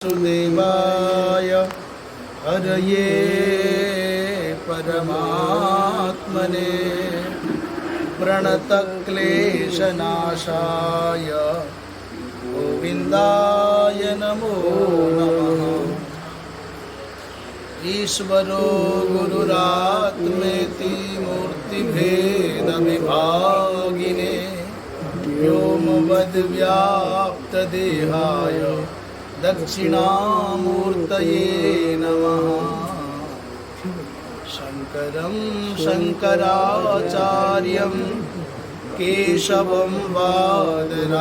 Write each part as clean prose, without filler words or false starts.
वासुदेवाय हरये परमात्मने प्रणतक्लेशनाशाय गोविन्दाय नमो नमः। ईश्वरो गुरुरात्मेति मूर्तिभेदविभागिने व्योमवद्व्याप्तदेहाय दक्षिणामूर्तये नमः। शङ्करं शङ्कराचार्यं केशवं बादरायणं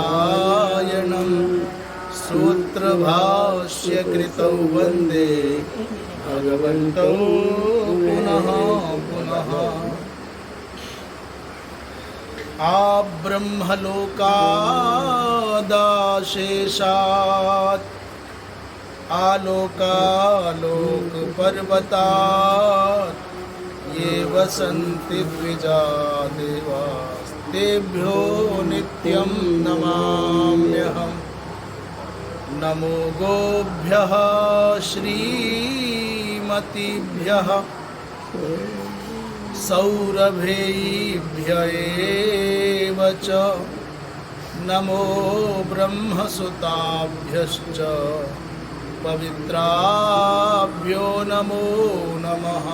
सूत्रभाष्यकृतौ वन्दे भगवन्तौ पुनः पुनः। आब्रह्मलोकादाशेषात् आलोकालोकपर्वतात् ये वसन्ति द्विजा देवास्तेभ्यो नित्यं नमाम्यहम्। नमो गोभ्यः श्रीमतीभ्यः सौरभेभ्य एव च नमो ब्रह्मसुताभ्यश्च पवित्राभ्यो नमो नमः।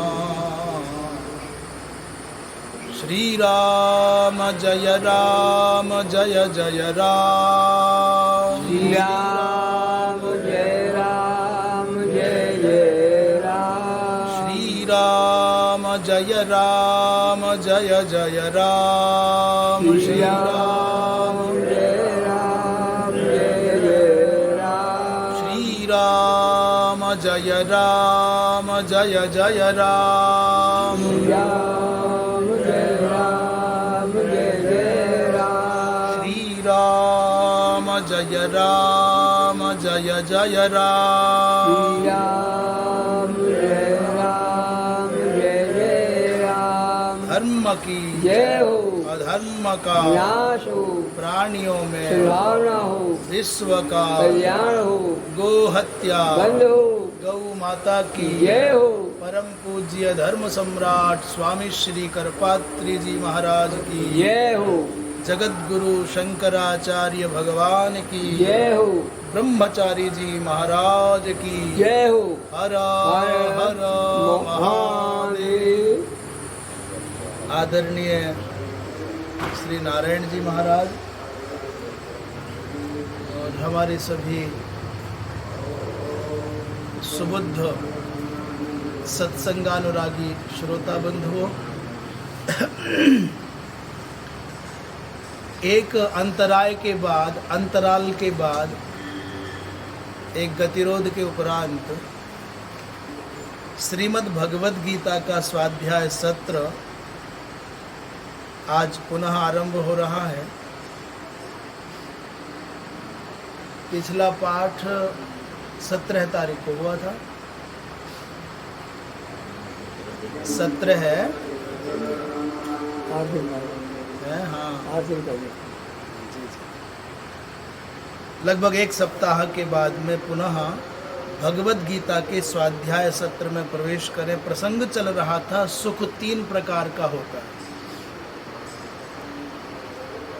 श्रीराम जय राम जय जय राम। श्रीराम जय राम जय जय राम। श्रीराम जय राम जय जय राम। श्रीराम जय राम जय जय राम। श्रीराम जय राम जय जय राम। श्रीराम जय राम जय जय राम। श्रीराम जय राम जय जय राम। श्रीराम जय राम जय जय राम। धर्म की जय हो, अधर्म का विनाश हो, प्राणियों में सद्भावना हो, विश्व का कल्याण हो, गो हत्या बंद हो, गौ माता की जय हो। परम पूज्य धर्म सम्राट स्वामी श्री करपात्री जी महाराज की जय हो, जगत गुरु शंकराचार्य भगवान की जय हो, ब्रह्मचारी जी महाराज की जय हो। हर हर हर महादेव। आदरणीय श्री नारायण जी महाराज और हमारे सभी सुबुद्ध सत्संगानुरागी श्रोता बंधुओं, एक अंतराल के बाद एक गतिरोध के उपरांत श्रीमद् भगवद गीता का स्वाध्याय सत्र आज पुनः आरंभ हो रहा है। पिछला पाठ 17 तारीख को हुआ था। 17 है हाँ, लगभग एक सप्ताह के बाद में पुनः भगवद गीता के स्वाध्याय सत्र में प्रवेश करें। प्रसंग चल रहा था सुख 3 प्रकार का होता है।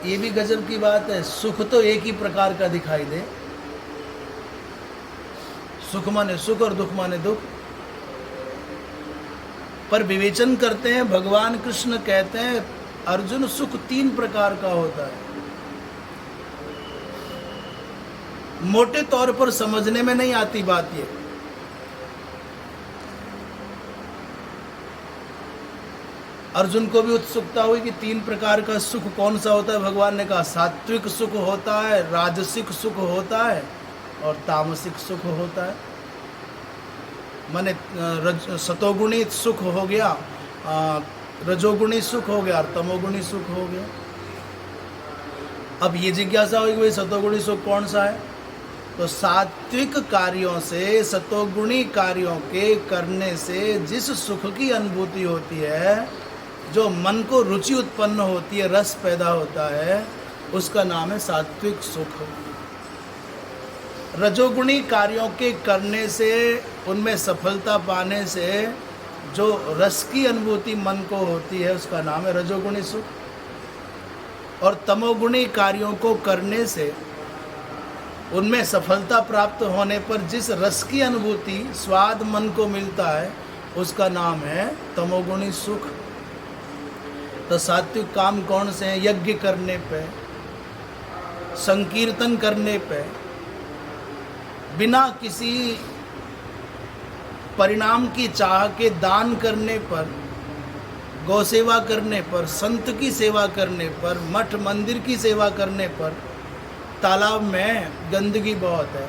ये भी गजब की बात है, सुख तो एक ही प्रकार का दिखाई दे। सुख माने सुख और दुख माने दुख, पर विवेचन करते हैं भगवान कृष्ण कहते हैं अर्जुन सुख 3 प्रकार का होता है। मोटे तौर पर समझने में नहीं आती बात ये। अर्जुन को भी उत्सुकता हुई कि 3 प्रकार का सुख कौन सा होता है। भगवान ने कहा सात्विक सुख होता है, राजसिक सुख होता है और तामसिक सुख होता है। माने सतोगुणी सुख हो गया, रजोगुणी सुख हो गया और तमोगुणी सुख हो गया। अब ये जिज्ञासा हुई कि भाई सतोगुणी सुख कौन सा है। तो सात्विक कार्यों से, सतोगुणी कार्यों के करने से जिस सुख की अनुभूति होती है, जो मन को रुचि उत्पन्न होती है, रस पैदा होता है, उसका नाम है सात्विक सुख। रजोगुणी कार्यों के करने से, उनमें सफलता पाने से जो रस की अनुभूति मन को होती है उसका नाम है रजोगुणी सुख। और तमोगुणी कार्यों को करने से उनमें सफलता प्राप्त होने पर जिस रस की अनुभूति, स्वाद मन को मिलता है उसका नाम है तमोगुणी सुख। तो सात्विक काम कौन से हैं? यज्ञ करने पे, संकीर्तन करने पे, बिना किसी परिणाम की चाह के दान करने पर, गौ सेवा करने पर, संत की सेवा करने पर, मठ मंदिर की सेवा करने पर। तालाब में गंदगी बहुत है,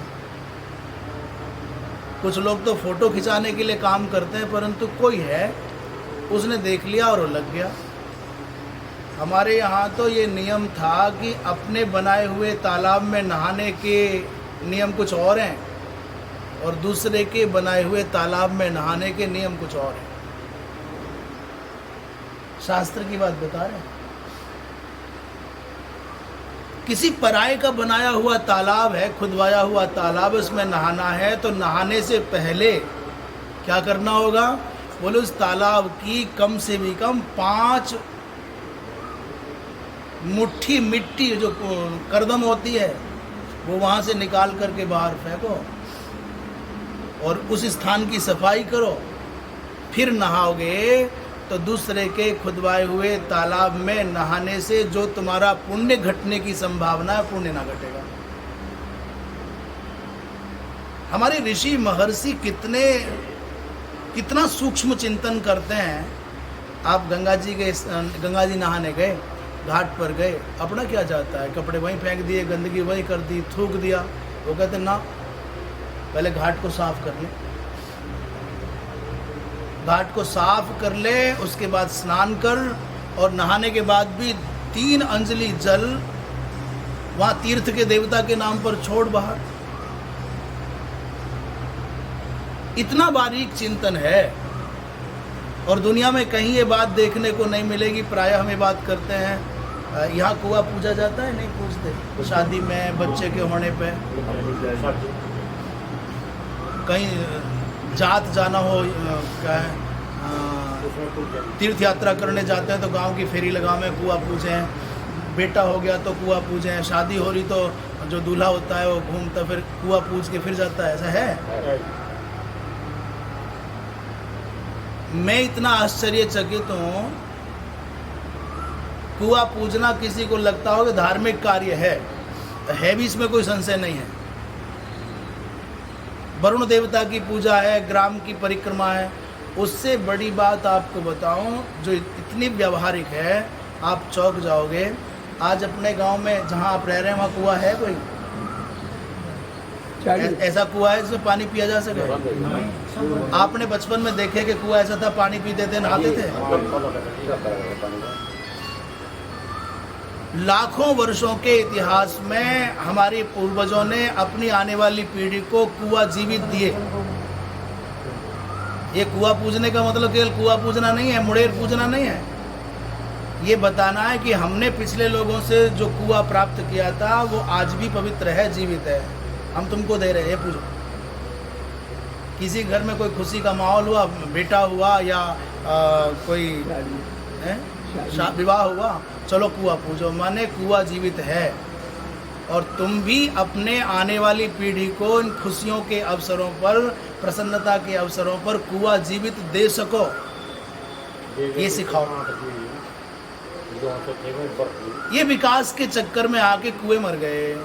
कुछ लोग तो फोटो खिंचाने के लिए काम करते हैं, परंतु कोई है उसने देख लिया और वो लग गया। हमारे यहाँ तो ये नियम था कि अपने बनाए हुए तालाब में नहाने के नियम कुछ और हैं और दूसरे के बनाए हुए तालाब में नहाने के नियम कुछ और हैं। शास्त्र की बात बता रहे हैं। किसी पराये का बनाया हुआ तालाब है, खुदवाया हुआ तालाब, उसमें नहाना है तो नहाने से पहले क्या करना होगा? बोले उस तालाब की कम से भी कम 5 मुट्ठी मिट्टी जो करदम होती है वो वहाँ से निकाल करके बाहर फेंको और उस स्थान की सफाई करो, फिर नहाओगे तो दूसरे के खुदवाए हुए तालाब में नहाने से जो तुम्हारा पुण्य घटने की संभावना है, पुण्य ना घटेगा। हमारे ऋषि महर्षि कितना सूक्ष्म चिंतन करते हैं। आप गंगा जी नहाने गए, घाट पर गए, अपना क्या चाहता है? कपड़े वहीं फेंक दिए, गंदगी वहीं कर दी, थूक दिया। वो कहते ना, पहले घाट को साफ कर ले, घाट को साफ कर ले, उसके बाद स्नान कर और नहाने के बाद भी 3 अंजलि जल वहाँ तीर्थ के देवता के नाम पर छोड़ बाहर। इतना बारीक चिंतन है और दुनिया में कहीं ये बात देखने को नहीं मिलेगी। प्रायः हम ये बात करते हैं, यहाँ कुआं पूजा जाता है, नहीं पूजते। शादी में, बच्चे के होने पे, कहीं जात जाना हो, क्या है, तीर्थ यात्रा करने जाते हैं तो गांव की फेरी लगावे, कुआं पूजें। बेटा हो गया तो कुआं पूजें। शादी हो रही तो जो दूल्हा होता है वो घूमता फिर कुआं पूज के फिर जाता है। ऐसा है। मैं इतना आश्चर्यचकित हूँ, कुआं पूजना किसी को लगता हो कि धार्मिक कार्य है भी, इसमें कोई संशय नहीं है। वरुण देवता की पूजा है, ग्राम की परिक्रमा है। उससे बड़ी बात आपको बताऊं जो इतनी व्यवहारिक है, आप चौंक जाओगे। आज अपने गांव में जहां आप रह रहे हैं वहाँ कुआं है कोई? ऐसा कुआं है जिसमें पानी पिया जा सके? आपने बचपन में देखे कि कुआं ऐसा था, पानी पीते थे, नहाते थे? लाखों वर्षों के इतिहास में हमारे पूर्वजों ने अपनी आने वाली पीढ़ी को कुआं जीवित दिए। ये कुआं पूजने का मतलब केवल कुआं पूजना नहीं है, मुड़ेर पूजना नहीं है। ये बताना है कि हमने पिछले लोगों से जो कुआं प्राप्त किया था वो आज भी पवित्र है, जीवित है। हम तुमको दे रहे हैं, पूजो। किसी घर में कोई खुशी का माहौल हुआ, बेटा हुआ या कोई विवाह हुआ, चलो कुआं पूजो। माने कुआं जीवित है और तुम भी अपने आने वाली पीढ़ी को इन खुशियों के अवसरों पर, प्रसन्नता के अवसरों पर कुआं जीवित दे सको, ये सिखाओ। ये विकास के चक्कर में आके कुएं मर गए,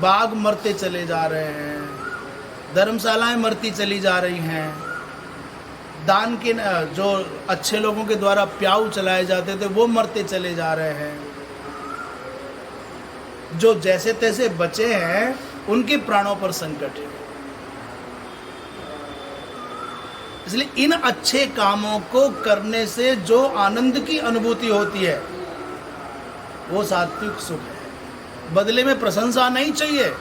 बाग मरते चले जा रहे हैं, धर्मशालाएं मरती चली जा रही हैं, दान के जो अच्छे लोगों के द्वारा प्याऊ चलाए जाते थे वो मरते चले जा रहे हैं। जो जैसे तैसे बचे हैं उनके प्राणों पर संकट है। इसलिए इन अच्छे कामों को करने से जो आनंद की अनुभूति होती है वो सात्विक सुख है। बदले में प्रशंसा नहीं चाहिए,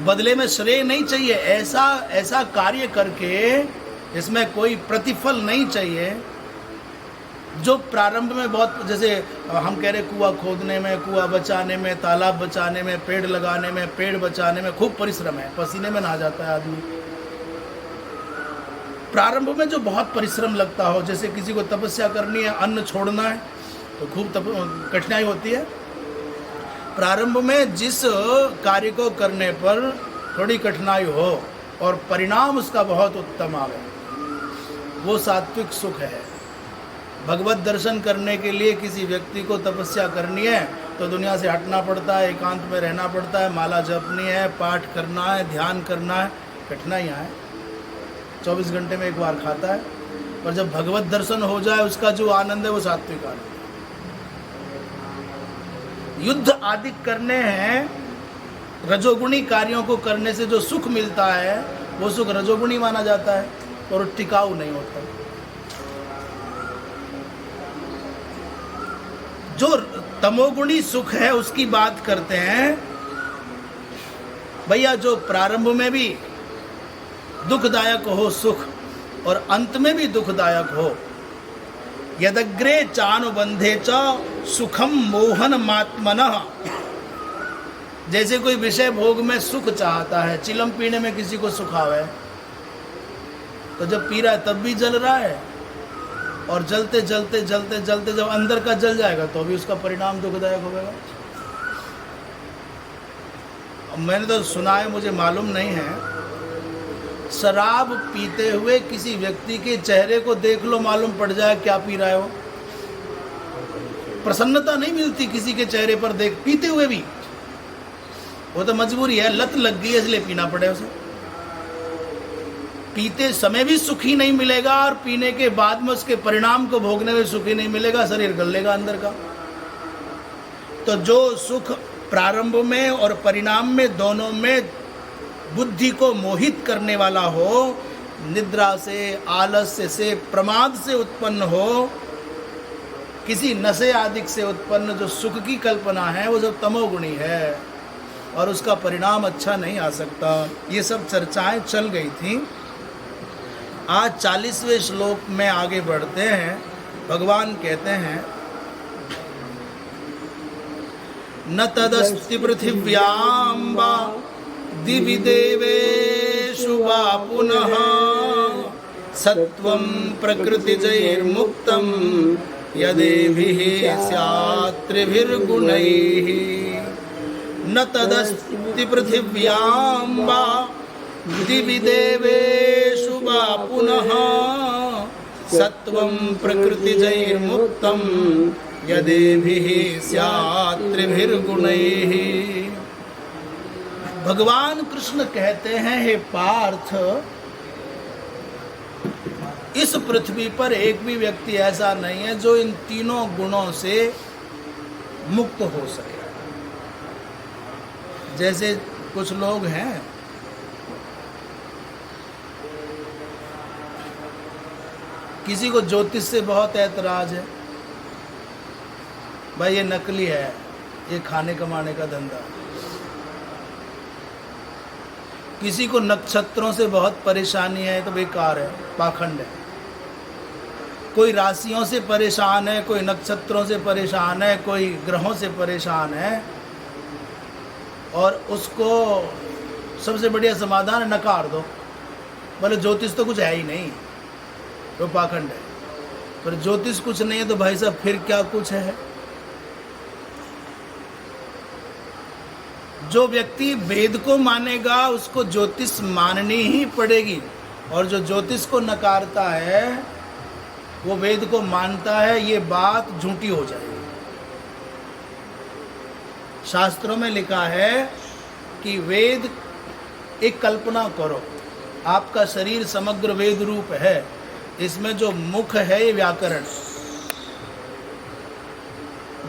बदले में श्रेय नहीं चाहिए। ऐसा कार्य करके इसमें कोई प्रतिफल नहीं चाहिए जो प्रारंभ में बहुत, जैसे हम कह रहे कुआं खोदने में, कुआं बचाने में, तालाब बचाने में, पेड़ लगाने में, पेड़ बचाने में खूब परिश्रम है, पसीने में नहा जाता है आदमी। प्रारंभ में जो बहुत परिश्रम लगता हो, जैसे किसी को तपस्या करनी है, अन्न छोड़ना है, तो खूब कठिनाई होती है। प्रारंभ में जिस कार्य को करने पर थोड़ी कठिनाई हो और परिणाम उसका बहुत उत्तम आवे, वो सात्विक सुख है। भगवत दर्शन करने के लिए किसी व्यक्ति को तपस्या करनी है तो दुनिया से हटना पड़ता है, एकांत में रहना पड़ता है, माला जपनी है, पाठ करना है, ध्यान करना है, कठिनाइयाँ हैं। 24 घंटे में एक बार खाता है, पर जब भगवत दर्शन हो जाए उसका जो आनंद है वो सात्विक आनंद है। युद्ध आदि करने हैं, रजोगुणी कार्यों को करने से जो सुख मिलता है वो सुख रजोगुणी माना जाता है और टिकाऊ नहीं होता। जो तमोगुणी सुख है उसकी बात करते हैं भैया, जो प्रारंभ में भी दुखदायक हो सुख और अंत में भी दुखदायक हो। यदग्रे चानुबंधे च सुखम मोहन मात्मनः, जैसे कोई विषय भोग में सुख चाहता है, चिलम पीने में किसी को सुख आवे, तो जब पी रहा है तब भी जल रहा है, और जलते जलते जलते जलते जब अंदर का जल जाएगा तो भी उसका परिणाम दुखदायक होगा। मैंने तो सुना है, मुझे मालूम नहीं है, शराब पीते हुए किसी व्यक्ति के चेहरे को देख लो, मालूम पड़ जाए क्या पी रहा है वो। प्रसन्नता नहीं मिलती किसी के चेहरे पर देख, पीते हुए भी। वो तो मजबूरी है, लत लग गई है इसलिए पीना पड़े उसे। पीते समय भी सुखी नहीं मिलेगा और पीने के बाद में उसके परिणाम को भोगने में सुखी नहीं मिलेगा, शरीर गलेगा अंदर का। तो जो सुख प्रारंभ में और परिणाम में दोनों में बुद्धि को मोहित करने वाला हो, निद्रा से, आलस्य से, प्रमाद से उत्पन्न हो, किसी नशे आदि से उत्पन्न जो सुख की कल्पना है वो सब तमोगुणी है और उसका परिणाम अच्छा नहीं आ सकता। ये सब चर्चाएं चल गई थी। आज 40वें श्लोक में आगे बढ़ते हैं। भगवान कहते हैं, न तदस्ति पृथिव्यां वा दिवि देवेषु वा पुनः सत्वं प्रकृतिजैर्मुक्तं यदेभिः स्यात् त्रिभिर्गुणैः। न तदस्ति पृथिव्यां वा दिवि देवेषु वा पुनः सत्वं प्रकृतिजैर्मुक्तं यदेभिः स्यात् त्रिभिर्गुणैः। भगवान कृष्ण कहते हैं, हे पार्थ, इस पृथ्वी पर एक भी व्यक्ति ऐसा नहीं है जो इन तीनों गुणों से मुक्त हो सके। जैसे कुछ लोग हैं, किसी को ज्योतिष से बहुत ऐतराज है, भाई ये नकली है, ये खाने कमाने का धंधा। किसी को नक्षत्रों से बहुत परेशानी है तो बेकार है, पाखंड है। कोई राशियों से परेशान है, कोई नक्षत्रों से परेशान है, कोई ग्रहों से परेशान है, और उसको सबसे बढ़िया समाधान है नकार दो, बोले ज्योतिष तो कुछ है ही नहीं, तो पाखंड है। पर ज्योतिष कुछ नहीं है तो भाई साहब फिर क्या कुछ है। जो व्यक्ति वेद को मानेगा उसको ज्योतिष माननी ही पड़ेगी, और जो ज्योतिष को नकारता है वो वेद को मानता है, ये बात झूठी हो जाएगी। शास्त्रों में लिखा है कि वेद, एक कल्पना करो, आपका शरीर समग्र वेद रूप है, इसमें जो मुख है ये व्याकरण।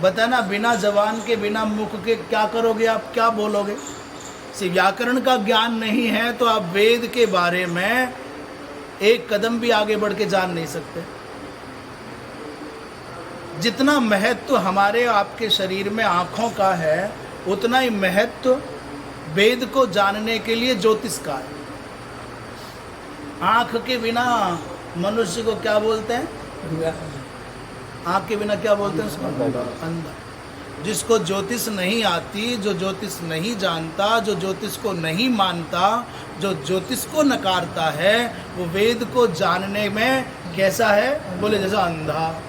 बताना, बिना जबान के, बिना मुख के क्या करोगे आप, क्या बोलोगे? सिर्फ व्याकरण का ज्ञान नहीं है तो आप वेद के बारे में एक कदम भी आगे बढ़ के जान नहीं सकते। जितना महत्व हमारे आपके शरीर में आँखों का है, उतना ही महत्व वेद को जानने के लिए ज्योतिष का है। आँख के बिना मनुष्य को क्या बोलते हैं? आँख के बिना क्या बोलते हैं उसको? अंधा। जिसको ज्योतिष नहीं आती, जो ज्योतिष नहीं जानता, जो ज्योतिष को नहीं मानता, जो ज्योतिष को नकारता है, वो वेद को जानने में कैसा है? बोले जैसा अंधा।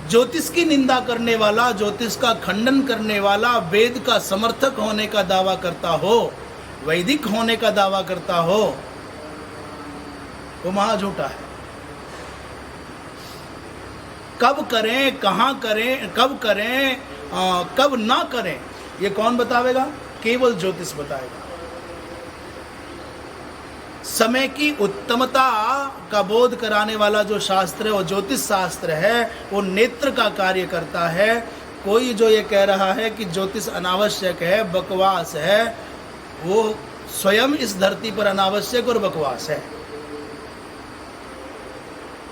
ज्योतिष की निंदा करने वाला, ज्योतिष का खंडन करने वाला, वेद का समर्थक होने का दावा करता हो, वैदिक होने का दावा करता हो, वो महा झूठा है। कब करें, कहाँ करें, कब करें, कब ना करें, ये कौन बतावेगा? केवल ज्योतिष बताएगा। समय की उत्तमता का बोध कराने वाला जो शास्त्र है वो ज्योतिष शास्त्र है, वो नेत्र का कार्य करता है। कोई जो ये कह रहा है कि ज्योतिष अनावश्यक है, बकवास है, वो स्वयं इस धरती पर अनावश्यक और बकवास है।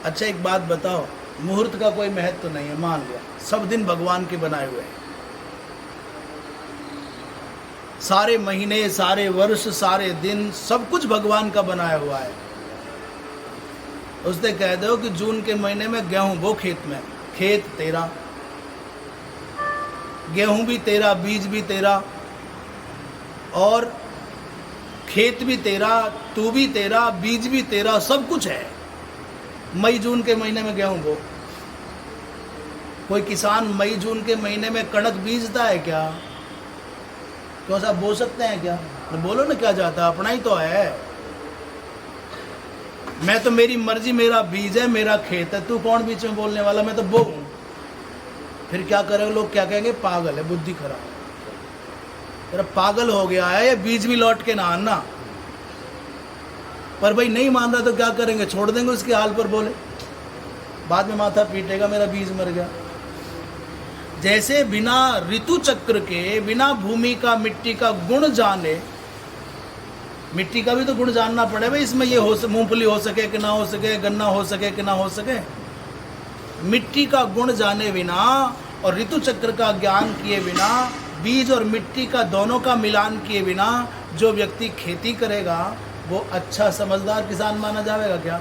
अच्छा एक बात बताओ, मुहूर्त का कोई महत्व तो नहीं है, मान लिया, सब दिन भगवान के बनाए हुए हैं, सारे महीने, सारे वर्ष, सारे दिन, सब कुछ भगवान का बनाया हुआ है। उसने कह दो कि जून के महीने में गेहूं बो खेत में, खेत तेरा, गेहूं भी तेरा, बीज भी तेरा, और खेत भी तेरा, तू भी तेरा, बीज भी तेरा, सब कुछ है। मई जून के महीने में गेहूं बो। कोई किसान मई जून के महीने में कणक बीजता है क्या? क्यों साहब बोल सकते हैं क्या? तो बोलो ना, क्या जाता, अपना ही तो है। मैं तो, मेरी मर्जी, मेरा बीज है, मेरा खेत है, तू कौन बीच में बोलने वाला? मैं तो बो हूं। फिर क्या करेंगे लोग? क्या कहेंगे? पागल है, बुद्धि खराब है, तेरा पागल हो गया है, ये बीज भी लौट के ना आना। पर भाई नहीं मान रहा तो क्या करेंगे? छोड़ देंगे उसके हाल पर। बोले बाद में माथा पीटेगा, मेरा बीज मर गया। जैसे बिना ऋतु चक्र के, बिना भूमि का, मिट्टी का गुण जाने, मिट्टी का भी तो गुण जानना पड़े भाई, इसमें ये हो, मूंगफली हो सके कि ना हो सके, गन्ना हो सके कि ना हो सके। मिट्टी का गुण जाने बिना और ऋतु चक्र का ज्ञान किए बिना, बीज और मिट्टी का दोनों का मिलान किए बिना जो व्यक्ति खेती करेगा वो अच्छा समझदार किसान माना जाएगा क्या?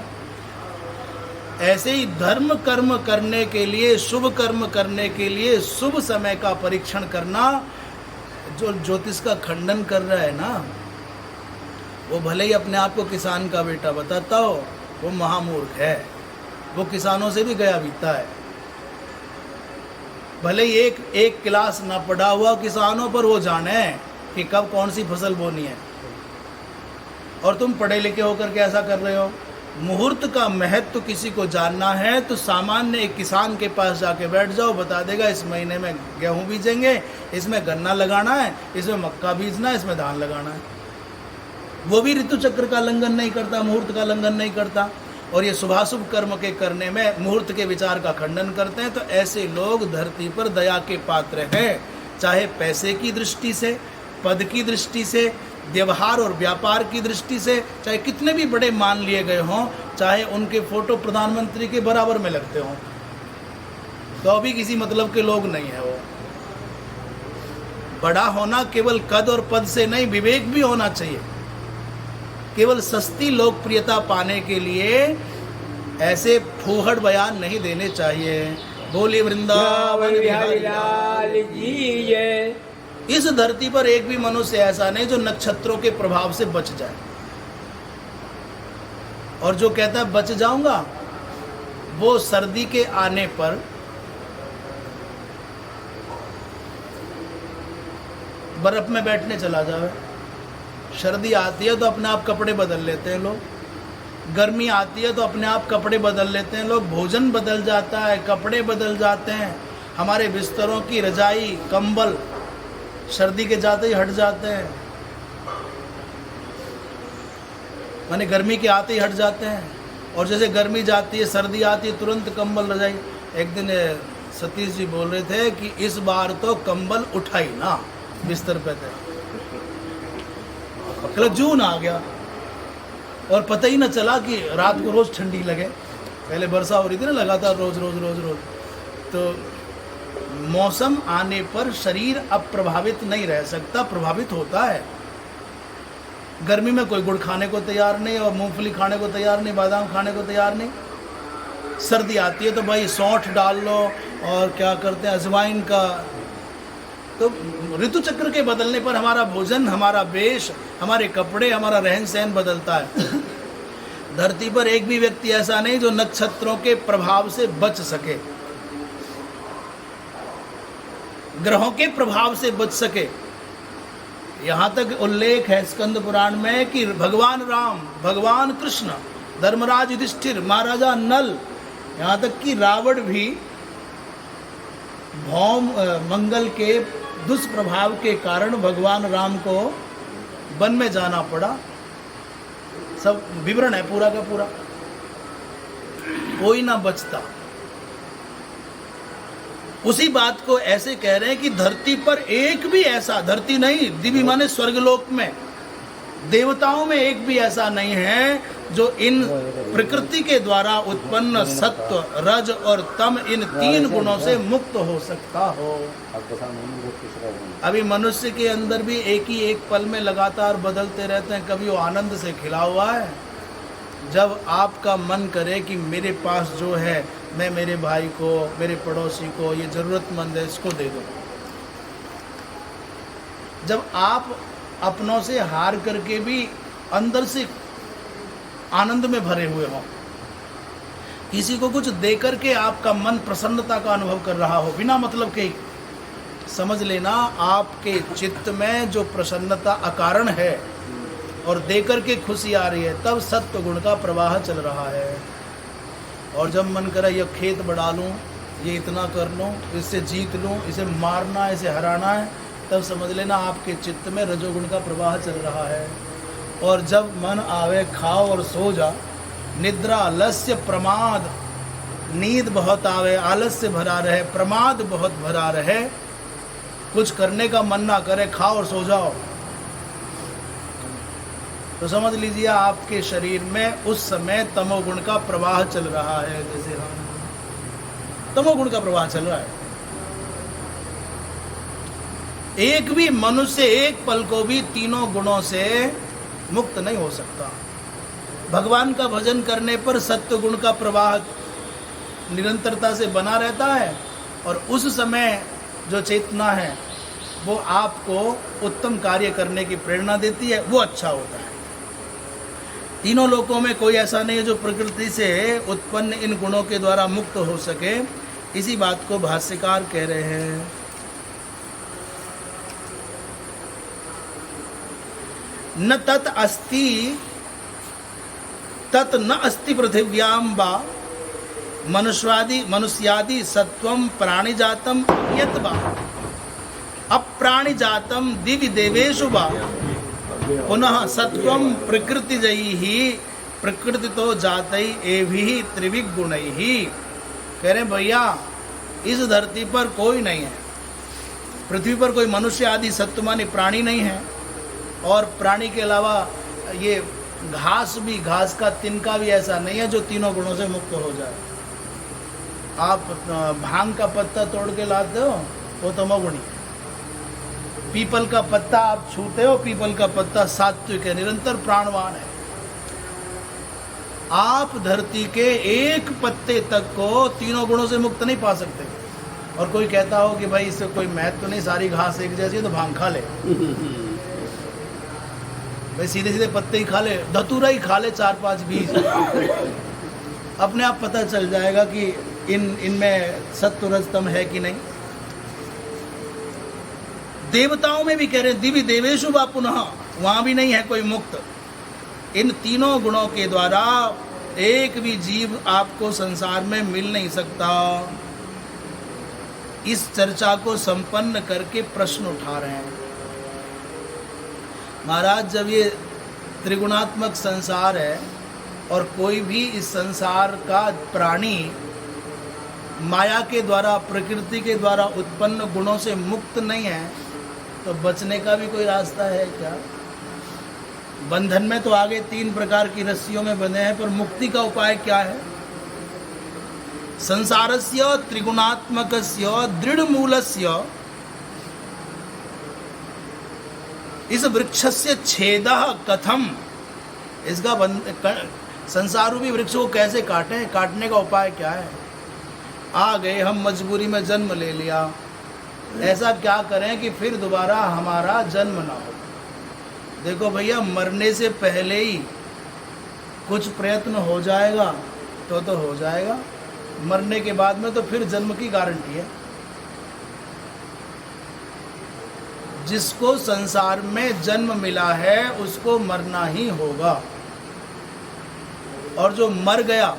ऐसे ही धर्म कर्म करने के लिए, शुभ कर्म करने के लिए शुभ समय का परीक्षण करना, जो ज्योतिष का खंडन कर रहा है ना, वो भले ही अपने आप को किसान का बेटा बताता हो, वो महामूर्ख है। वो किसानों से भी गया बीता है। भले ही एक क्लास ना पढ़ा हुआ किसानों पर वो जाने कि कब कौन सी फसल बोनी है, और तुम पढ़े लिखे होकर के ऐसा कर रहे हो। मुहूर्त का महत्व किसी को जानना है तो सामान्य एक किसान के पास जाके बैठ जाओ, बता देगा इस महीने में गेहूं बीजेंगे, इसमें गन्ना लगाना है, इसमें मक्का बीजना है, इसमें धान लगाना है। वो भी ऋतु चक्र का लंघन नहीं करता, मुहूर्त का लंघन नहीं करता, और ये शुभाशुभ कर्म के करने में मुहूर्त के विचार का खंडन करते हैं। तो ऐसे लोग धरती पर दया के पात्र हैं, चाहे पैसे की दृष्टि से, पद की दृष्टि से, व्यवहार और व्यापार की दृष्टि से, चाहे कितने भी बड़े मान लिए गए हों, चाहे उनके फोटो प्रधानमंत्री के बराबर में लगते हों, तो भी किसी मतलब के लोग नहीं है। वो बड़ा होना केवल कद और पद से नहीं, विवेक भी होना चाहिए। केवल सस्ती लोकप्रियता पाने के लिए ऐसे फूहड़ बयान नहीं देने चाहिए। बोली वृंदावन बिहारी लाल की जय। इस धरती पर एक भी मनुष्य ऐसा नहीं जो नक्षत्रों के प्रभाव से बच जाए, और जो कहता है बच जाऊंगा, वो सर्दी के आने पर बर्फ में बैठने चला जाए। सर्दी आती है तो अपने आप कपड़े बदल लेते हैं लोग, गर्मी आती है तो अपने आप कपड़े बदल लेते हैं लोग, भोजन बदल जाता है, कपड़े बदल जाते हैं, हमारे बिस्तरों की रजाई, कंबल सर्दी के जाते ही हट जाते हैं, माने गर्मी के आते ही हट जाते हैं। और जैसे गर्मी जाती है, सर्दी आती है, तुरंत कंबल रजाई। एक दिन सतीश जी बोल रहे थे कि इस बार तो कंबल उठाई ना बिस्तर पे थे, कल जून आ गया और पता ही ना चला कि रात को रोज ठंडी लगे। पहले वर्षा हो रही थी ना लगातार, रोज रोज रोज रोज, तो मौसम आने पर शरीर अब प्रभावित नहीं रह सकता, प्रभावित होता है। गर्मी में कोई गुड़ खाने को तैयार नहीं और मूंगफली खाने को तैयार नहीं, बादाम खाने को तैयार नहीं। सर्दी आती है तो भाई सौंठ डाल लो और क्या करते हैं अजवाइन का। तो ऋतु चक्र के बदलने पर हमारा भोजन, हमारा वेश, हमारे कपड़े, हमारा रहन सहन बदलता है। धरती पर एक भी व्यक्ति ऐसा नहीं जो नक्षत्रों के प्रभाव से बच सके, ग्रहों के प्रभाव से बच सके। यहाँ तक उल्लेख है स्कंद पुराण में कि भगवान राम, भगवान कृष्ण, धर्मराज युधिष्ठिर, महाराजा नल, यहाँ तक कि रावण भी भौम मंगल के दुष्प्रभाव के कारण भगवान राम को वन में जाना पड़ा। सब विवरण है पूरा का पूरा, कोई ना बचता। उसी बात को ऐसे कह रहे हैं कि धरती पर एक भी ऐसा, धरती नहीं दिव्य माने स्वर्गलोक में, देवताओं में एक भी ऐसा नहीं है जो इन प्रकृति के द्वारा उत्पन्न सत्व, रज और तम, इन तीन गुणों से मुक्त हो सकता हो। अभी मनुष्य के अंदर भी एक ही एक पल में लगातार बदलते रहते हैं। कभी वो आनंद से खिला हुआ है, जब आपका मन करे कि मेरे पास जो है मैं मेरे भाई को, मेरे पड़ोसी को, ये ज़रूरतमंद है, इसको दे दो। जब आप अपनों से हार करके भी अंदर से आनंद में भरे हुए हो, किसी को कुछ दे करके आपका मन प्रसन्नता का अनुभव कर रहा हो बिना मतलब के, समझ लेना आपके चित्त में जो प्रसन्नता अकारण है और दे करके खुशी आ रही है, तब सत्व गुण का प्रवाह चल रहा है। और जब मन करे ये खेत बढ़ा लूँ, ये इतना कर लूँ, इससे जीत लूँ, इसे मारना है, इसे हराना है, तब समझ लेना आपके चित्त में रजोगुण का प्रवाह चल रहा है। और जब मन आवे खाओ और सो जा, निद्रा, आलस्य, प्रमाद, नींद बहुत आवे, आलस्य भरा रहे, प्रमाद बहुत भरा रहे, कुछ करने का मन ना करे, खाओ और सो जाओ, तो समझ लीजिए आपके शरीर में उस समय तमोगुण का प्रवाह चल रहा है। जैसे हम तमोगुण का प्रवाह चल रहा है। एक भी मनुष्य एक पल को भी तीनों गुणों से मुक्त नहीं हो सकता। भगवान का भजन करने पर सत्व गुण का प्रवाह निरंतरता से बना रहता है और उस समय जो चेतना है वो आपको उत्तम कार्य करने की प्रेरणा देती है, वो अच्छा होता है। तीनों लोकों में कोई ऐसा नहीं है जो प्रकृति से उत्पन्न इन गुणों के द्वारा मुक्त हो सके। इसी बात को भाष्यकार कह रहे हैं। न तत् अस्ति तत् न अस्ति पृथिव्याम वा मनुष्यादि सत्वम प्राणिजातम यत् वा अप्राणिजातम दिव्य देवेषु वा पुनः सत्वम प्रकृतिजयी ही प्रकृति तो जातई एभी त्रिविग गुणई ही। कह रहे भैया इस धरती पर कोई नहीं है, पृथ्वी पर कोई मनुष्य आदि सत्व माने प्राणी नहीं है, और प्राणी के अलावा ये घास भी, घास का तिनका भी ऐसा नहीं है जो तीनों गुणों से मुक्त हो जाए। आप भांग का पत्ता तोड़ के लाते हो, वो तमोगुणी। पीपल का पत्ता आप छूते हो, पीपल का पत्ता सात्विक है, निरंतर प्राणवान है। आप धरती के एक पत्ते तक को तीनों गुणों से मुक्त नहीं पा सकते। और कोई कहता हो कि भाई इससे कोई महत्व तो नहीं, सारी घास एक जैसी है तो भांग खा ले, भाई सीधे सीधे पत्ते ही खा ले, धतूरा ही खा ले, 4-5 बीज, अपने आप पता चल जाएगा कि इनमें सत्व रजतम है कि नहीं। देवताओं में भी कह रहे हैं दिव्य देवेषु वा पुनः, वहां भी नहीं है कोई मुक्त। इन तीनों गुणों के द्वारा एक भी जीव आपको संसार में मिल नहीं सकता। इस चर्चा को संपन्न करके प्रश्न उठा रहे हैं महाराज। जब ये त्रिगुणात्मक संसार है और कोई भी इस संसार का प्राणी माया के द्वारा, प्रकृति के द्वारा उत्पन्न गुणों से मुक्त नहीं है, तो बचने का भी कोई रास्ता है क्या? बंधन में तो आगे 3 प्रकार की रस्सियों में बंधे हैं, पर मुक्ति का उपाय क्या है? संसारस्य त्रिगुणात्मकस्य दृढ़ मूलस्य इस वृक्ष से छेदः कथम, इसका संसार रूपी वृक्ष को कैसे काटें, काटने का उपाय क्या है। आ गए हम, मजबूरी में जन्म ले लिया, ऐसा क्या करें कि फिर दोबारा हमारा जन्म ना हो। देखो भैया, मरने से पहले ही कुछ प्रयत्न हो जाएगा तो हो जाएगा, मरने के बाद में तो फिर जन्म की गारंटी है। जिसको संसार में जन्म मिला है उसको मरना ही होगा, और जो मर गया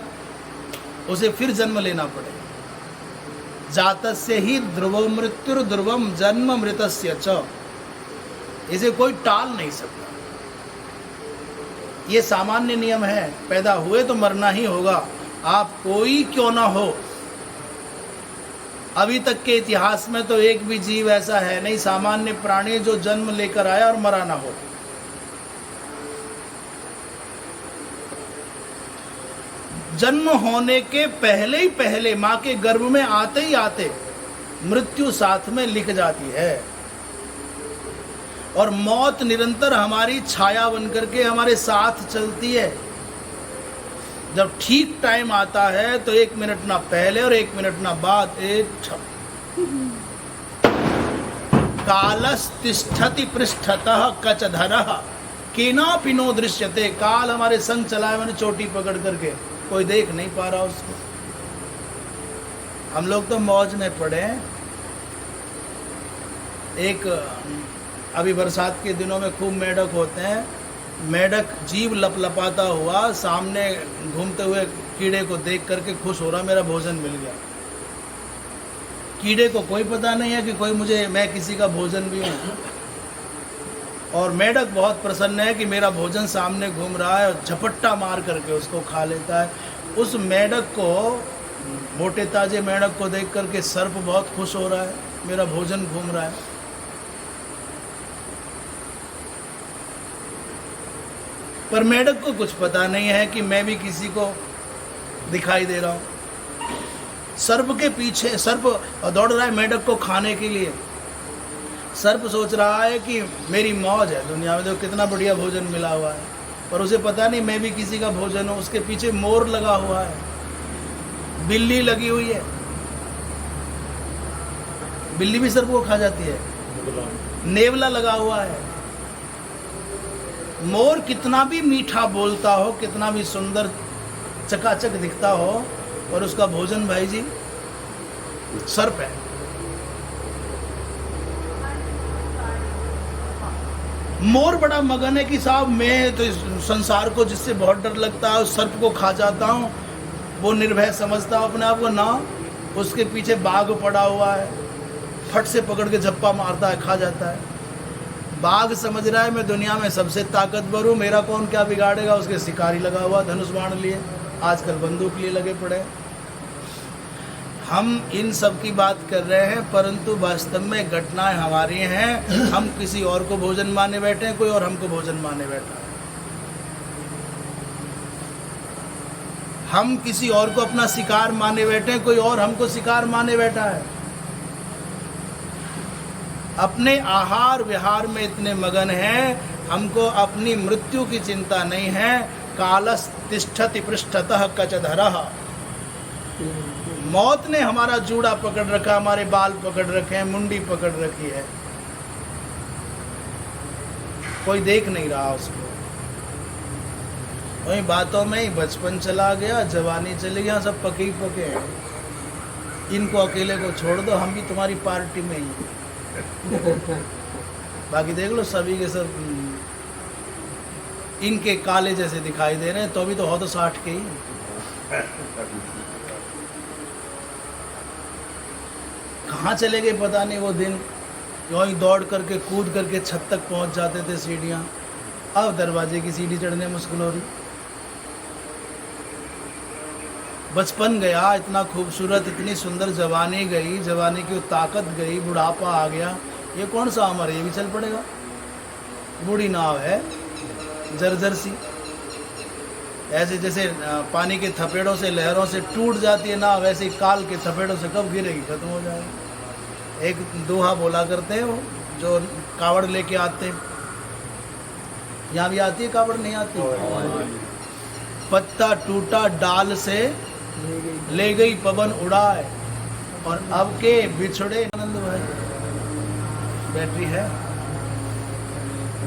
उसे फिर जन्म लेना पड़ेगा। जातस्य ही ध्रुवो मृत्युर ध्रुवम जन्म मृतस्य च, इसे कोई टाल नहीं सकता। ये सामान्य नियम है, पैदा हुए तो मरना ही होगा, आप कोई क्यों ना हो। अभी तक के इतिहास में तो एक भी जीव ऐसा है नहीं, सामान्य प्राणी, जो जन्म लेकर आया और मरा ना हो। जन्म होने के पहले ही पहले, मां के गर्भ में आते ही आते मृत्यु साथ में लिख जाती है, और मौत निरंतर हमारी छाया बनकर के हमारे साथ चलती है। जब ठीक टाइम आता है तो 1 मिनट ना पहले और 1 मिनट ना बाद, एक कालस्तिष्ठति पृष्ठतः कचधरः केनापि नो दृश्यते। काल हमारे संग चला है, मैंने चोटी पकड़ करके, कोई देख नहीं पा रहा उसको। हम लोग तो मौज में पड़े हैं। एक अभी बरसात के दिनों में खूब मेढक होते हैं, मेढक जीव लपलपाता हुआ सामने घूमते हुए कीड़े को देख करके खुश हो रहा, मेरा भोजन मिल गया। कीड़े को कोई पता नहीं है कि मैं किसी का भोजन भी हूँ, और मेढक बहुत प्रसन्न है कि मेरा भोजन सामने घूम रहा है, और झपट्टा मार करके उसको खा लेता है। उस मेढक को, मोटे ताजे मेढक को देख करके सर्प बहुत खुश हो रहा है, मेरा भोजन घूम रहा है। पर मेढक को कुछ पता नहीं है कि मैं भी किसी को दिखाई दे रहा हूँ। सर्प के पीछे सर्प दौड़ रहा है मेढक को खाने के लिए। सर्प सोच रहा है कि मेरी मौज है दुनिया में, तो कितना बढ़िया भोजन मिला हुआ है, पर उसे पता नहीं मैं भी किसी का भोजन हूँ। उसके पीछे मोर लगा हुआ है, बिल्ली लगी हुई है, बिल्ली भी सर्प को खा जाती है। नेवला लगा हुआ है। मोर कितना भी मीठा बोलता हो, कितना भी सुंदर चकाचक दिखता हो, और उसका भोजन भाई जी सर्प है। मोर बड़ा मगन है कि साहब मैं तो इस संसार को, जिससे बहुत डर लगता है, उस सर्प को खा जाता हूँ। वो निर्भय समझता है अपने आप को ना, उसके पीछे बाघ पड़ा हुआ है, फट से पकड़ के झप्पा मारता है, खा जाता है। बाघ समझ रहा है मैं दुनिया में सबसे ताकतवर हूँ, मेरा कौन क्या बिगाड़ेगा। उसके शिकारी लगा हुआ, धनुष बाण लिए, आजकल बंदूक लिए लगे पड़े। हम इन सब की बात कर रहे हैं, परंतु वास्तव में घटनाएं हमारी हैं। हम किसी और को भोजन माने बैठे हैं, कोई और हमको भोजन माने बैठा है। हम किसी और को अपना शिकार माने बैठे हैं, कोई और हमको शिकार माने बैठा है। अपने आहार विहार में इतने मगन हैं, हमको अपनी मृत्यु की चिंता नहीं है। कालस तिष्ठति पृष्ठतः कचधरः, मौत ने हमारा जूड़ा पकड़ रखा, हमारे बाल पकड़ रखे हैं, मुंडी पकड़ रखी है, कोई देख नहीं रहा उसको। वही बातों में ही बचपन चला गया, जवानी चली गया, सब पके ही पके हैं। इनको अकेले को छोड़ दो, हम भी तुम्हारी पार्टी में ही। बाकी देख लो सभी के सब इनके काले जैसे दिखाई दे रहे हैं, तो भी तो हो तो 60 के ही। कहाँ चले गए पता नहीं वो दिन, यूँ ही दौड़ करके कूद करके छत तक पहुंच जाते थे सीढ़ियाँ। अब दरवाजे की सीढ़ी चढ़ने मुश्किल हो रही। बचपन गया, इतना खूबसूरत, इतनी सुंदर जवानी गई, जवानी की ताकत गई, बुढ़ापा आ गया। ये कौन सा अमर, ये भी चल पड़ेगा। बूढ़ी नाव है जर्जर सी, ऐसे जैसे पानी के थपेड़ों से, लहरों से टूट जाती है नाव, वैसे ही काल के थपेड़ों से कब गिरेगी, खत्म हो जाएगी। एक दोहा बोला करते हैं वो जो कावड़ लेके आते, यहाँ भी आती है कावड़, नहीं आती? पत्ता टूटा डाल से ले गई पवन उड़ाए, और अब के बिछड़े आनंद भाई। बैटरी है।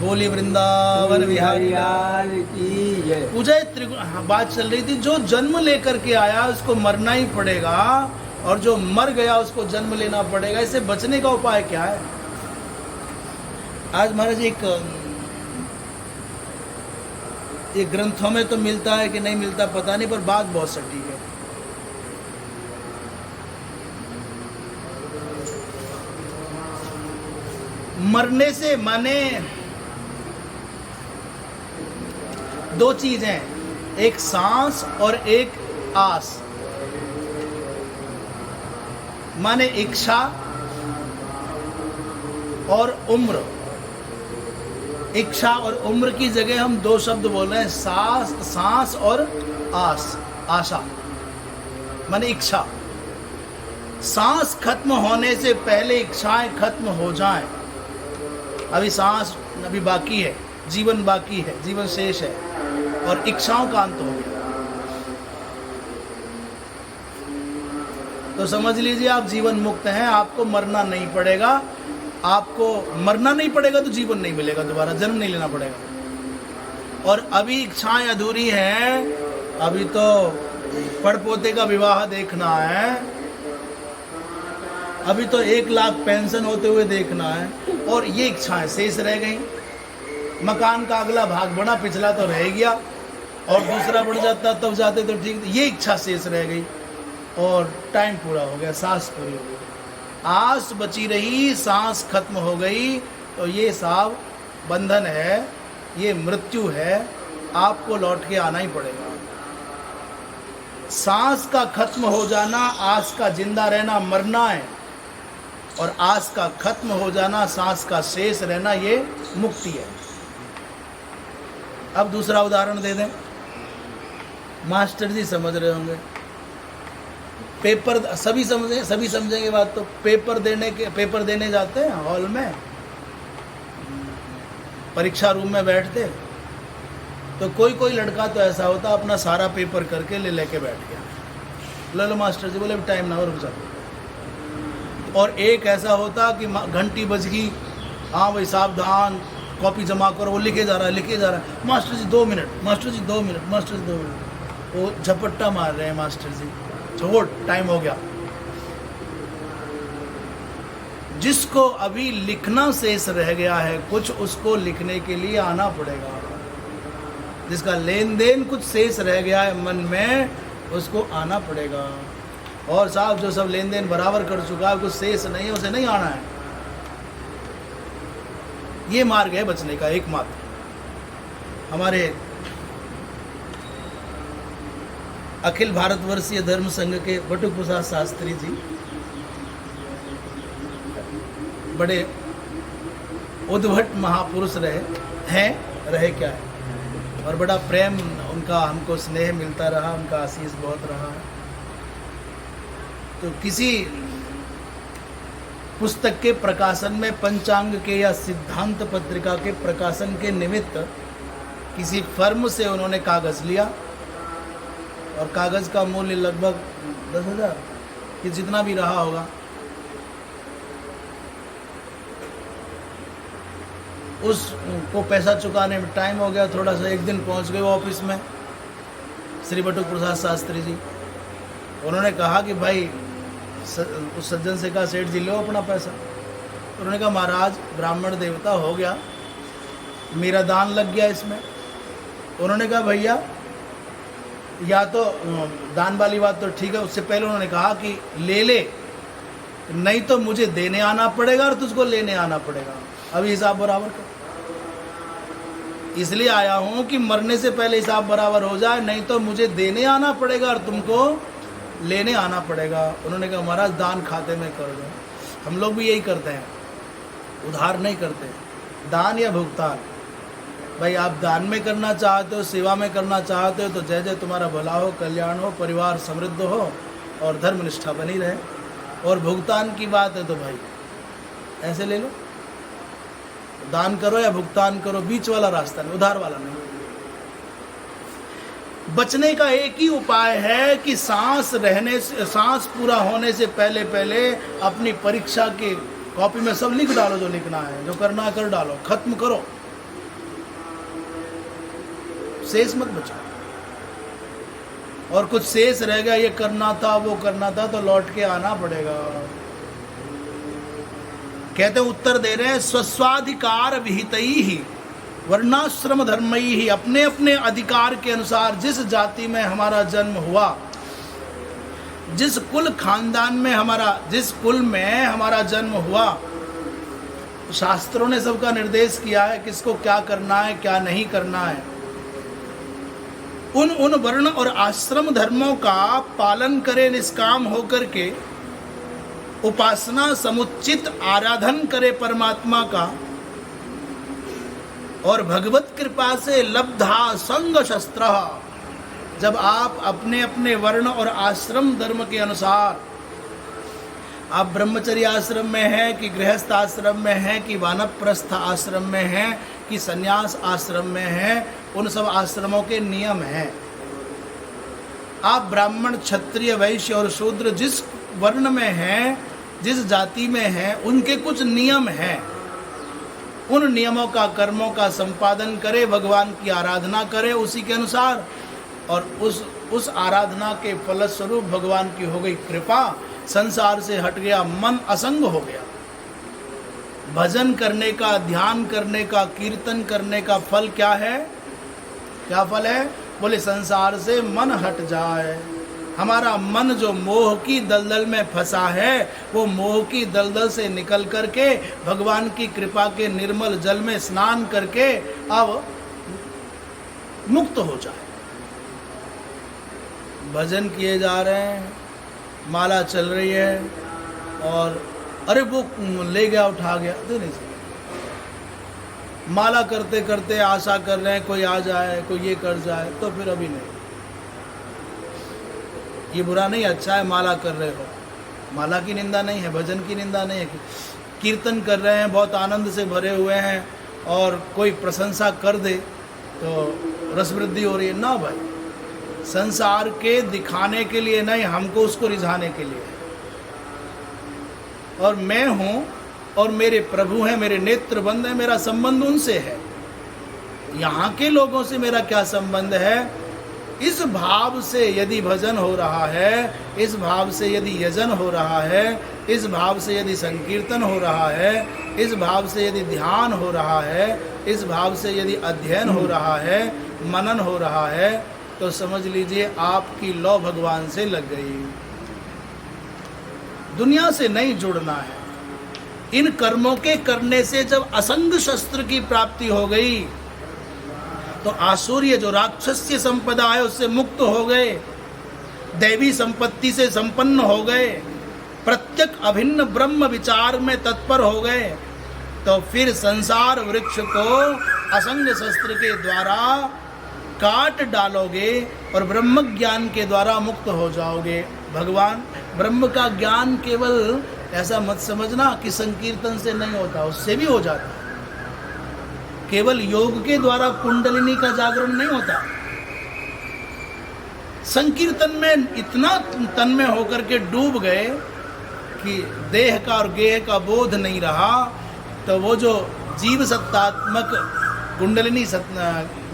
बोली वृंदावन बिहारी लाल की जय। पूजा त्रिगुण। हाँ, बात चल रही थी, जो जन्म लेकर के आया उसको मरना ही पड़ेगा, और जो मर गया उसको जन्म लेना पड़ेगा। इससे बचने का उपाय क्या है? आज महाराज एक ग्रंथों में तो मिलता है कि नहीं मिलता पता नहीं, पर बात बहुत सटीक है। मरने से माने दो चीज हैं, एक सांस और एक आस। माने इच्छा और उम्र। इच्छा और उम्र की जगह हम दो शब्द बोल रहे हैं, सांस और आस, आशा। माने इच्छा। सांस खत्म होने से पहले इच्छाएं खत्म हो जाएं। अभी सांस अभी बाकी है, जीवन बाकी है, जीवन शेष है, और इच्छाओं का अंत हो गया। तो समझ लीजिए आप जीवन मुक्त हैं, आपको मरना नहीं पड़ेगा। आपको मरना नहीं पड़ेगा तो जीवन नहीं मिलेगा, दोबारा जन्म नहीं लेना पड़ेगा। और अभी इच्छाएं अधूरी हैं, अभी तो पड़पोते का विवाह देखना है, अभी तो 1 लाख पेंशन होते हुए देखना है, और ये इच्छाएं शेष रह गई। मकान का अगला भाग बड़ा, पिछला तो रह गया, और दूसरा बढ़ जाता तब जाते तो ठीक। ये इच्छा शेष रह गई, और टाइम पूरा हो गया, सांस पूरी हो गई, आस बची रही, सांस खत्म हो गई। तो ये साहब बंधन है, ये मृत्यु है, आपको लौट के आना ही पड़ेगा। सांस का खत्म हो जाना, आस का जिंदा रहना मरना है, और आस का खत्म हो जाना, सांस का शेष रहना, ये मुक्ति है। अब दूसरा उदाहरण दे दें। मास्टर जी समझ रहे होंगे, पेपर सभी समझेंगे बात। तो पेपर देने जाते हैं हॉल में, परीक्षा रूम में बैठते, तो कोई लड़का तो ऐसा होता अपना सारा पेपर करके लेके बैठ गया। लो मास्टर जी, बोले टाइम ना हो, रुक जाओ। और एक ऐसा होता कि घंटी बज गई, हाँ भाई सावधान, कॉपी जमा करो, वो लिखे जा रहा है, मास्टर जी 2 मिनट, मास्टर जी 2 मिनट, मास्टर जी 2 मिनट। वो झपट्टा मार रहे हैं, मास्टर जी छोड़, टाइम हो गया। जिसको अभी लिखना शेष रह गया है कुछ, उसको लिखने के लिए आना पड़ेगा। जिसका लेन देन कुछ शेष रह गया है मन में, उसको आना पड़ेगा। और साहब जो सब लेन देन बराबर कर चुका है, कुछ शेष नहीं है, उसे नहीं आना है। ये मार्ग है बचने का एकमात्र। हमारे अखिल भारतवर्षीय धर्म संघ के बटुक प्रसाद शास्त्री जी बड़े उद्भट महापुरुष रहे क्या है, और बड़ा प्रेम उनका, हमको स्नेह मिलता रहा, उनका आशीष बहुत रहा। तो किसी पुस्तक के प्रकाशन में, पंचांग के या सिद्धांत पत्रिका के प्रकाशन के निमित्त किसी फर्म से उन्होंने कागज लिया, और कागज का मूल्य लगभग 10,000 कि जितना भी रहा होगा। उसको पैसा चुकाने में टाइम हो गया, थोड़ा सा, एक दिन पहुंच गए ऑफिस में श्री बटुक प्रसाद शास्त्री जी। उन्होंने कहा कि भाई, उस सज्जन से कहा, सेठ जी लो अपना पैसा। उन्होंने कहा महाराज ब्राह्मण देवता हो गया, मेरा दान लग गया इसमें। उन्होंने कहा भैया, या तो दान वाली बात तो ठीक है, उससे पहले उन्होंने कहा कि ले, नहीं तो मुझे देने आना पड़ेगा और तुझको लेने आना पड़ेगा। अभी हिसाब बराबर कर। इसलिए आया हूं कि मरने से पहले हिसाब बराबर हो जाए, नहीं तो मुझे देने आना पड़ेगा और तुमको लेने आना पड़ेगा। उन्होंने कहा महाराज दान खाते में कर दो। हम लोग भी यही करते हैं, उधार नहीं करते, दान या भुगतान। भाई आप दान में करना चाहते हो, सेवा में करना चाहते हो, तो जय जय तुम्हारा भला हो, कल्याण हो, परिवार समृद्ध हो और धर्म निष्ठा बनी रहे। और भुगतान की बात है तो भाई ऐसे ले लो, दान करो या भुगतान करो, बीच वाला रास्ता नहीं, उधार वाला नहीं। बचने का एक ही उपाय है कि सांस पूरा होने से पहले पहले अपनी परीक्षा की कॉपी में सब लिख डालो, जो लिखना है, जो करना है कर डालो, खत्म करो, शेष मत बचाओ। और कुछ शेष रह गया, ये करना था वो करना था, तो लौट के आना पड़ेगा। कहते उत्तर दे रहे हैं, स्वस्वाधिकार विहितई ही वर्णाश्रम धर्मई ही, अपने अपने अधिकार के अनुसार जिस जाति में हमारा जन्म हुआ, जिस कुल खानदान में जिस कुल में हमारा जन्म हुआ, शास्त्रों ने सबका निर्देश किया है किसको क्या करना है क्या नहीं करना है। उन वर्ण और आश्रम धर्मों का पालन करे, निष्काम होकर के उपासना समुचित आराधन करे परमात्मा का, और भगवत कृपा से लब्धा संग शस्त्र, जब आप अपने अपने वर्ण और आश्रम धर्म के अनुसार, आप ब्रह्मचर्य आश्रम में हैं कि गृहस्थ आश्रम में हैं कि वानप्रस्थ आश्रम में हैं कि संन्यास आश्रम में हैं, उन सब आश्रमों के नियम हैं। आप ब्राह्मण क्षत्रिय वैश्य और शूद्र जिस वर्ण में हैं, जिस जाति में हैं, उनके कुछ नियम हैं। उन नियमों का, कर्मों का संपादन करे, भगवान की आराधना करे उसी के अनुसार, और उस आराधना के फलस्वरूप भगवान की हो गई कृपा, संसार से हट गया, मन असंग हो गया। भजन करने का, ध्यान करने का, कीर्तन करने का फल क्या है? क्या फल है? बोले संसार से मन हट जाए। हमारा मन जो मोह की दलदल में फंसा है, वो मोह की दलदल से निकल करके भगवान की कृपा के निर्मल जल में स्नान करके अब मुक्त हो जाए। भजन किए जा रहे हैं, माला चल रही है, और अरे वो ले गया, उठा गया, तो नहीं सकते। माला करते करते आशा कर रहे हैं कोई आ जाए, कोई ये कर जाए, तो फिर अभी नहीं। ये बुरा नहीं, अच्छा है माला कर रहे हो, माला की निंदा नहीं है, भजन की निंदा नहीं है। कीर्तन कर रहे हैं, बहुत आनंद से भरे हुए हैं, और कोई प्रशंसा कर दे तो रस वृद्धि हो रही है ना भाई। संसार के दिखाने के लिए नहीं, हमको उसको रिझाने के लिए। और मैं हूँ और मेरे प्रभु हैं, मेरे नेत्र बंद हैं, मेरा संबंध उनसे है। यहाँ के लोगों से मेरा क्या संबंध है? इस भाव से यदि भजन हो रहा है, इस भाव से यदि यजन हो रहा है, इस भाव से यदि संकीर्तन हो रहा है, इस भाव से यदि ध्यान हो रहा है, इस भाव से यदि अध्ययन हो रहा है, मनन हो रहा है, तो समझ लीजिए आपकी लौ भगवान से लग गई। दुनिया से नहीं जुड़ना है। इन कर्मों के करने से जब असंग शस्त्र की प्राप्ति हो गई, तो आसुर्य जो राक्षस्य संपदा है उससे मुक्त हो गए, दैवी संपत्ति से संपन्न हो गए, प्रत्यक अभिन्न ब्रह्म विचार में तत्पर हो गए, तो फिर संसार वृक्ष को असंग शस्त्र के द्वारा काट डालोगे और ब्रह्म ज्ञान के द्वारा मुक्त हो जाओगे। भगवान ब्रह्म का ज्ञान केवल ऐसा मत समझना कि संकीर्तन से नहीं होता, उससे भी हो जाता है। केवल योग के द्वारा कुंडलिनी का जागरण नहीं होता। संकीर्तन में इतना तन्मय होकर के डूब गए कि देह का और गेह का बोध नहीं रहा, तो वो जो जीव सत्तात्मक कुंडलिनी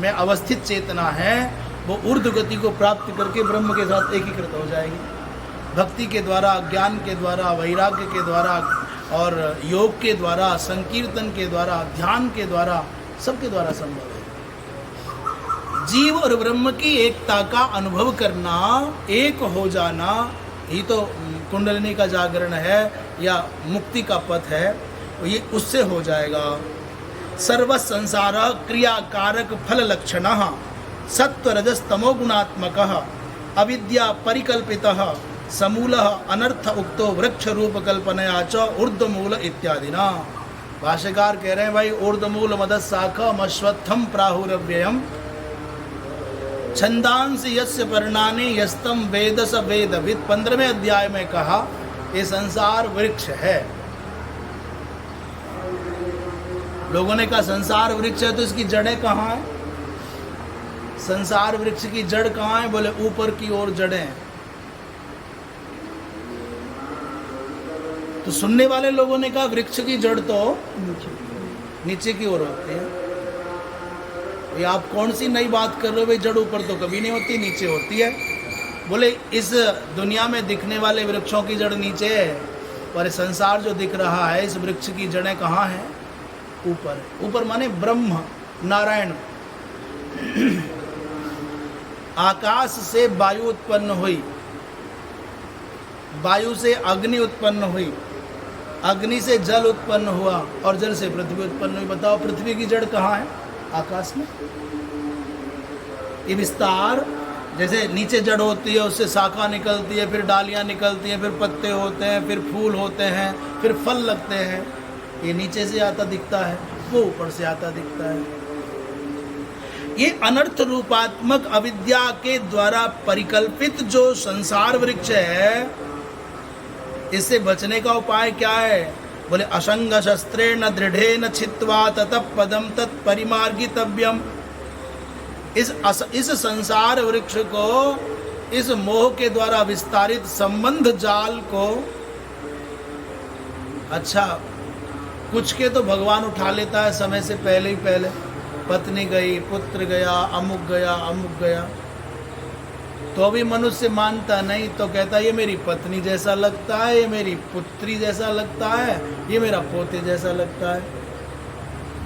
में अवस्थित चेतना है, वो ऊर्ध्व गति को प्राप्त करके ब्रह्म के साथ एकीकृत हो जाएगी। भक्ति के द्वारा, ज्ञान के द्वारा, वैराग्य के द्वारा और योग के द्वारा, संकीर्तन के द्वारा, ध्यान के द्वारा, सबके द्वारा संभव है। जीव और ब्रह्म की एकता का अनुभव करना, एक हो जाना, ही तो कुंडलिनी का जागरण है या मुक्ति का पथ है। ये उससे हो जाएगा। सर्व संसार क्रियाकारक फल लक्षण सत्व रजस तमो गुणात्मक अविद्या परिकल्पितः समूलः अनर्थ उक्तो वृक्ष रूप कल्पनया च ऊर्ध्वमूल इत्यादिना। भाष्यकार कह रहे हैं भाई, ऊर्ध्वमूल मदशाखम अश्वत्थम प्राहुरव्ययम छंदांसि यस्य पर्णानि यस्तम वेद स वेदविद। 15वें अध्याय में कहा ये संसार वृक्ष है। लोगों ने कहा संसार वृक्ष है तो इसकी जड़ें कहाँ हैं? संसार वृक्ष की जड़ कहाँ है? बोले ऊपर की ओर जड़ें हैं। तो सुनने वाले लोगों ने कहा वृक्ष की जड़ तो नीचे की ओर होती है। ये आप कौन सी नई बात कर रहे हो भाई? जड़ ऊपर तो कभी नहीं होती, नीचे होती है। बोले इस दुनिया में दिखने वाले वृक्षों की जड़ नीचे है, पर संसार जो दिख रहा है इस वृक्ष की जड़ें कहाँ हैं? ऊपर। ऊपर माने ब्रह्म नारायण। आकाश से वायु उत्पन्न हुई, वायु से अग्नि उत्पन्न हुई, अग्नि से जल उत्पन्न हुआ और जल से पृथ्वी उत्पन्न हुई। बताओ पृथ्वी की जड़ कहाँ है? आकाश में। ये विस्तार जैसे नीचे जड़ होती है, उससे शाखा निकलती है, फिर डालियाँ निकलती हैं, फिर पत्ते होते हैं, फिर फूल होते हैं, फिर फल लगते हैं। ये नीचे से आता दिखता है, वो ऊपर से आता दिखता है। ये अनर्थ रूपात्मक अविद्या के द्वारा परिकल्पित जो संसार वृक्ष है, इससे बचने का उपाय क्या है? बोले असंग शस्त्रेण दृढ़ेन छित्त्वा ततः पदम तत्परिमार्गितव्यम। इस संसार वृक्ष को, इस मोह के द्वारा विस्तारित संबंध जाल को, अच्छा कुछ के तो भगवान उठा लेता है समय से पहले ही पहले। पत्नी गई, पुत्र गया, अमुक गया, अमुक गया, तो भी मनुष्य मानता नहीं, तो कहता है ये मेरी पत्नी जैसा लगता है, ये मेरी पुत्री जैसा लगता है, ये मेरा पोते जैसा लगता है।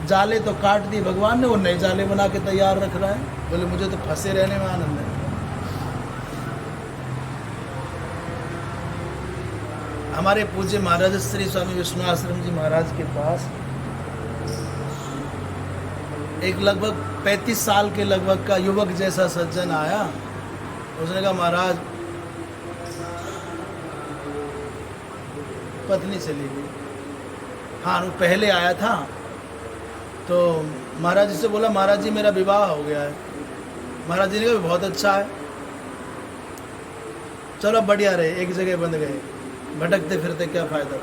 जाले तो काट दिए भगवान ने, वो नए जाले बना के तैयार रख रहा है। बोले मुझे तो फंसे रहने में आनंद है। हमारे पूज्य महाराज श्री स्वामी विष्णु आश्रम जी महाराज के पास एक लगभग 35 साल के लगभग का युवक जैसा सज्जन आया। उसने कहा महाराज पत्नी चली गई। हाँ, वो पहले आया था तो महाराज जी से बोला महाराज जी मेरा विवाह हो गया है। महाराज जी ने कहा बहुत अच्छा है, चलो बढ़िया रहे, एक जगह बंध गए, भटकते फिरते क्या फायदा।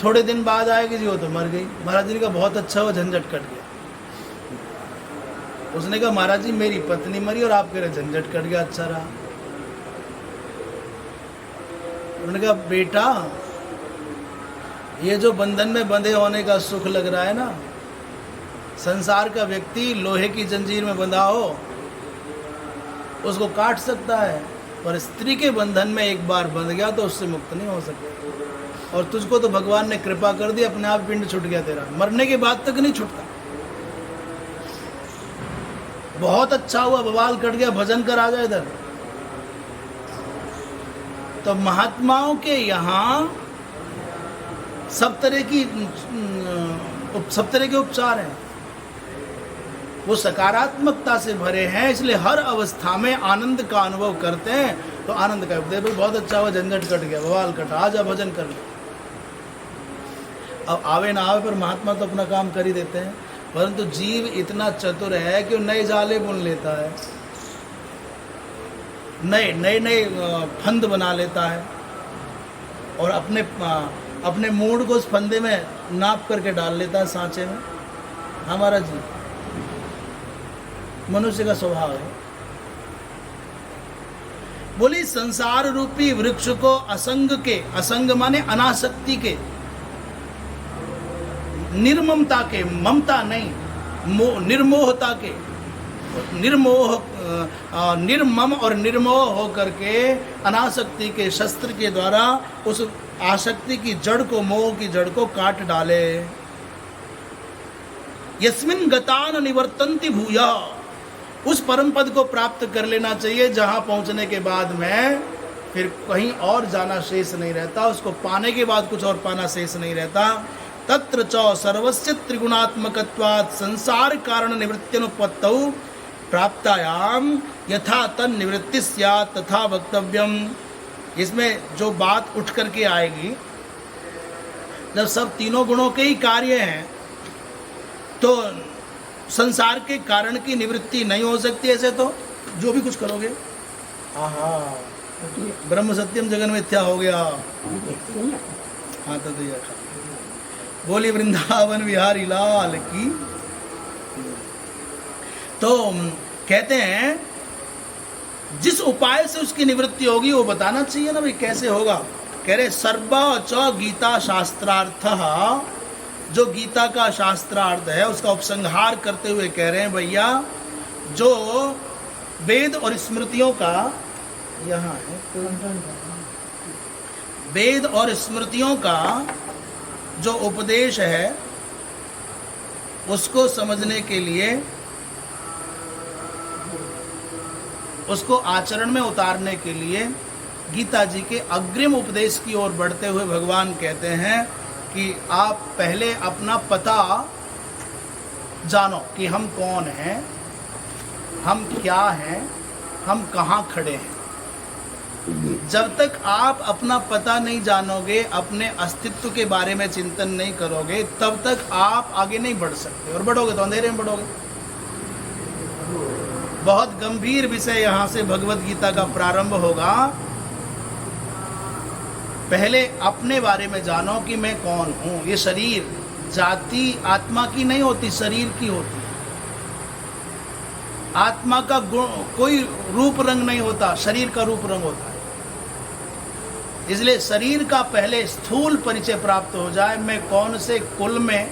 थोड़े दिन बाद आएगी जी वो तो मर गई। महाराज जी ने कहा बहुत अच्छा हुआ, झंझट कट गया। उसने कहा महाराज जी मेरी पत्नी मरी और आप कह रहे झंझट कट गया, अच्छा रहा। उन्होंने कहा बेटा ये जो बंधन में बंधे होने का सुख लग रहा है ना, संसार का व्यक्ति लोहे की जंजीर में बंधा हो उसको काट सकता है, पर स्त्री के बंधन में एक बार बंध गया तो उससे मुक्त नहीं हो सकता। और तुझको तो भगवान ने कृपा कर दी, अपने आप पिंड छूट गया तेरा, मरने के बाद तक नहीं छूटता। बहुत अच्छा हुआ, बवाल कट गया, भजन कर आ जाए इधर। तो महात्माओं के यहाँ सब तरह के उपचार हैं, वो सकारात्मकता से भरे हैं, इसलिए हर अवस्था में आनंद का अनुभव करते हैं। तो आनंद का उपदेश भाई बहुत अच्छा हुआ, झंझट कट गया, बवाल कटा, आजा भजन कर ले। अब आवे ना आवे पर महात्मा तो अपना काम कर ही देते हैं, परंतु जीव इतना चतुर है कि वो नए जाले बुन लेता है, नए फंद बना लेता है और अपने मूड को उस फंदे में नाप करके डाल लेता है, सांचे में। हमारा जी मनुष्य का स्वभाव है। बोली संसार रूपी वृक्ष को असंग के, असंग माने अनासक्ति के, निर्ममता के, ममता नहीं, निर्मोहता के, निर्मम और निर्मोह होकर के अनासक्ति के शस्त्र के द्वारा उस आसक्ति की जड़ को, मोह की जड़ को काट डाले। यस्मिन् गतान निवर्तन्ति भूया, उस परम पद को प्राप्त कर लेना चाहिए जहां पहुंचने के बाद में फिर कहीं और जाना शेष नहीं रहता, उसको पाने के बाद कुछ और पाना शेष नहीं रहता। तत्र च सर्वस्य त्रिगुणात्मकत्वात् संसार कारण निवृत्त्यनुपत्तौ प्राप्तायाम यथा तन निवृत्ति स्यात् तथा वक्तव्यम। इसमें जो बात उठ करके आएगी, जब सब तीनों गुणों के ही कार्य हैं तो संसार के कारण की निवृत्ति नहीं हो सकती। ऐसे तो जो भी कुछ करोगे, आहा ब्रह्म सत्यम जगन मिथ्या हो गया। हाँ तो बोली वृंदावन विहारी लाल की। तो कहते हैं जिस उपाय से उसकी निवृत्ति होगी वो बताना चाहिए ना भाई, कैसे होगा। कह रहे सर्व च गीता शास्त्रार्थ, जो गीता का शास्त्रार्थ है उसका उपसंहार करते हुए कह रहे हैं भैया, जो वेद और स्मृतियों का, यहाँ है, वेद और स्मृतियों का जो उपदेश है उसको समझने के लिए, उसको आचरण में उतारने के लिए गीता जी के अग्रिम उपदेश की ओर बढ़ते हुए भगवान कहते हैं कि आप पहले अपना पता जानो कि हम कौन हैं, हम क्या हैं, हम कहाँ खड़े हैं। जब तक आप अपना पता नहीं जानोगे, अपने अस्तित्व के बारे में चिंतन नहीं करोगे, तब तक आप आगे नहीं बढ़ सकते, और बढ़ोगे तो अंधेरे में बढ़ोगे। बहुत गंभीर विषय यहाँ से भगवत गीता का प्रारंभ होगा। पहले अपने बारे में जानो कि मैं कौन हूँ। ये शरीर जाति आत्मा की नहीं होती, शरीर की होती है। आत्मा का कोई रूप रंग नहीं होता, शरीर का रूप रंग होता है। इसलिए शरीर का पहले स्थूल परिचय प्राप्त हो जाए, मैं कौन से कुल में,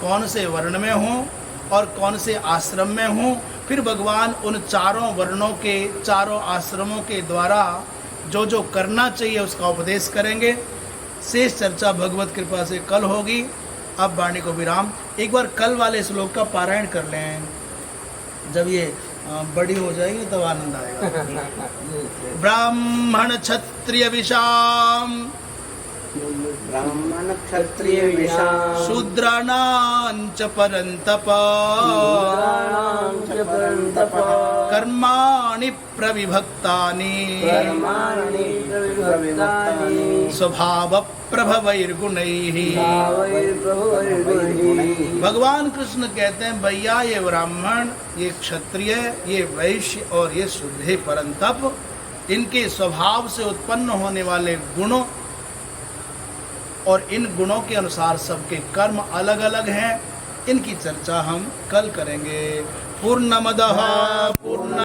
कौन से वर्ण में हूँ और कौन से आश्रम में हूँ। फिर भगवान उन चारों वर्णों के, चारों आश्रमों के द्वारा जो जो करना चाहिए उसका उपदेश करेंगे। शेष चर्चा भगवत कृपा से कल होगी। अब वाणी को विराम। एक बार कल वाले श्लोक का पारायण कर लें, जब ये बड़ी हो जाएगी तब आनंद आएगा। ब्राह्मण क्षत्रिय विषाम, ब्राह्मण क्षत्रिय विषाम, शूद्राणांच परन्तप, कर्माणि प्रविभक्तानि, स्वभाव प्रभवैर्गुणैः। भगवान कृष्ण कहते हैं भैया ये ब्राह्मण, ये क्षत्रिय, ये वैश्य और ये शूद्र परंतप, इनके स्वभाव से उत्पन्न होने वाले गुणों और इन गुणों के अनुसार सबके कर्म अलग अलग हैं। इनकी चर्चा हम कल करेंगे। पूर्णमदः पूर्ण